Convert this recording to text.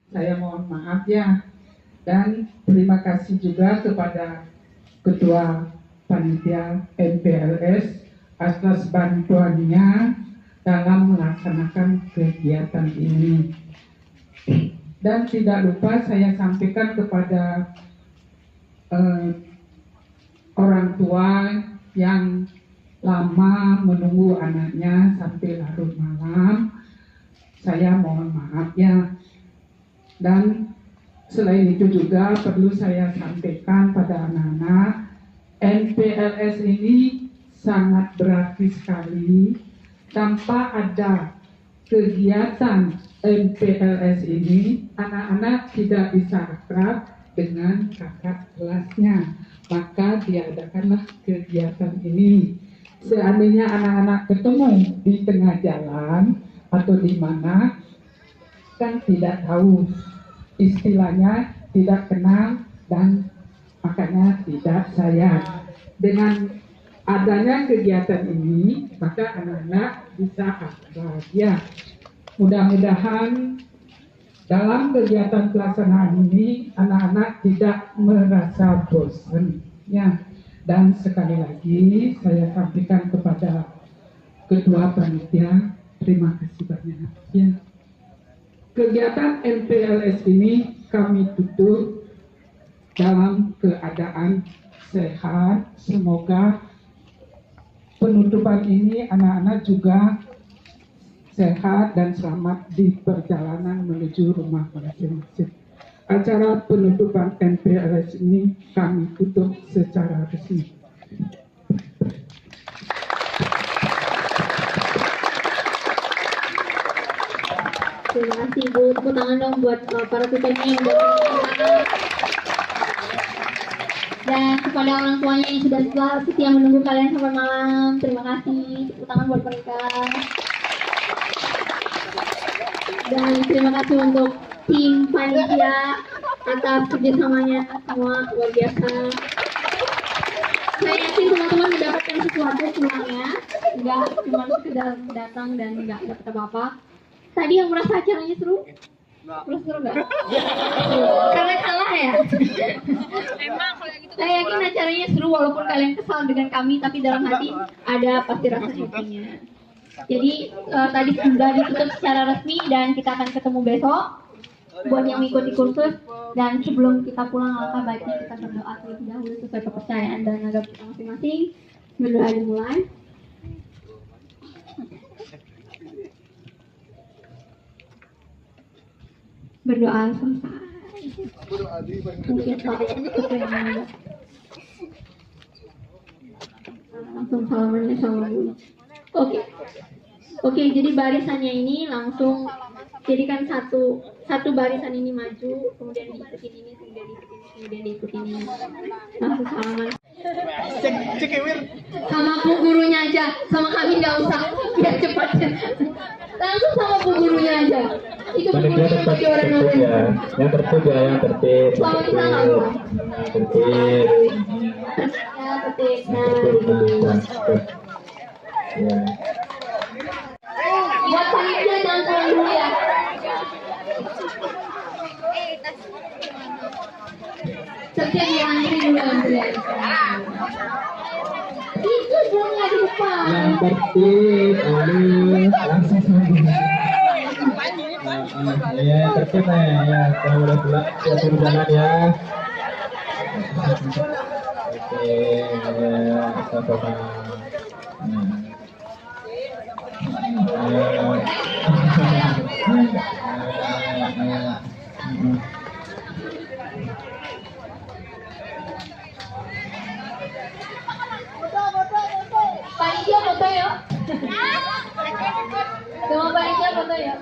saya mohon maaf ya. Dan terima kasih juga kepada Ketua Panitia MPLS atas bantuannya dalam melaksanakan kegiatan ini. Dan tidak lupa saya sampaikan kepada orang tua yang lama menunggu anaknya sampai larut malam, saya mohon maaf ya. Dan selain itu juga perlu saya sampaikan pada anak-anak, MPLS ini sangat berarti sekali. Tanpa ada kegiatan MPLS ini, anak-anak tidak bisa akrab dengan kakak kelasnya. Maka diadakanlah kegiatan ini. Seandainya anak-anak ketemu di tengah jalan atau di mana, kan tidak tahu, istilahnya tidak kenal, dan makanya tidak sayang. Dengan adanya kegiatan ini, maka anak-anak bisa akrab ya. Mudah-mudahan dalam kegiatan pelaksanaan ini anak-anak tidak merasa bosan ya. Dan sekali lagi saya sampaikan kepada Ketua Panitia, terima kasih banyak ya. Kegiatan MPLS ini kami tutup dalam keadaan sehat. Semoga penutupan ini anak-anak juga sehat dan selamat di perjalanan menuju rumah masing-masing. Acara penutupan MPLS ini kami tutup secara resmi. Terima kasih Bu. Tepuk tangan dong buat para tutornya yang udah dan kepada orang tuanya yang sudah setia menunggu kalian sampai malam. Terima kasih. Tepuk tangan buat mereka. Dan terima kasih untuk tim panitia atas kerjasamanya semua, luar biasa. Saya yakin teman-teman mendapatkan sesuatu semuanya, nggak cuma sekedar datang dan nggak dapat apa-apa. Tadi yang merasa acaranya seru? Seru nggak? Karena kalah ya? Emang kalau gitu. Saya yakin acaranya seru walaupun kalian kesal dengan kami, tapi dalam hati ada pasti rasa happy-nya. Jadi tadi sudah ditutup secara resmi dan kita akan ketemu besok buat yang mengikuti kursus. Dan sebelum kita pulang, alangkah baiknya kita berdoa terlebih dahulu sesuai kepercayaan dan agama kita masing-masing. Berdoa dimulai. Berdoa selesai. Mungkin langsung salamannya sama Bu. Oke, jadi barisannya ini langsung jadikan satu barisan ini maju, kemudian diikutin ini, kemudian diikutin ini. Langsung salaman. Sama Bu gurunya aja, sama kami nggak usah, biar cepat. Langsung sama Bu gurunya aja. Itu Bu gurunya bagi orang-orang. Yang tertib ya, yang tertib. Sama kita nggak Bu? Tertib. Ya, tertib. Nah, Ya. buat panitia jangan pulang dulu ya. Tertib ya, antri dulu antri. Itu bunga di depan. Yang tertib, langsung sama. Ya, tertib ya. Kalau udah pulang, siap berjalan ya. Oke, ya, sama-sama. Panitia foto ya. Semua panitia foto ya.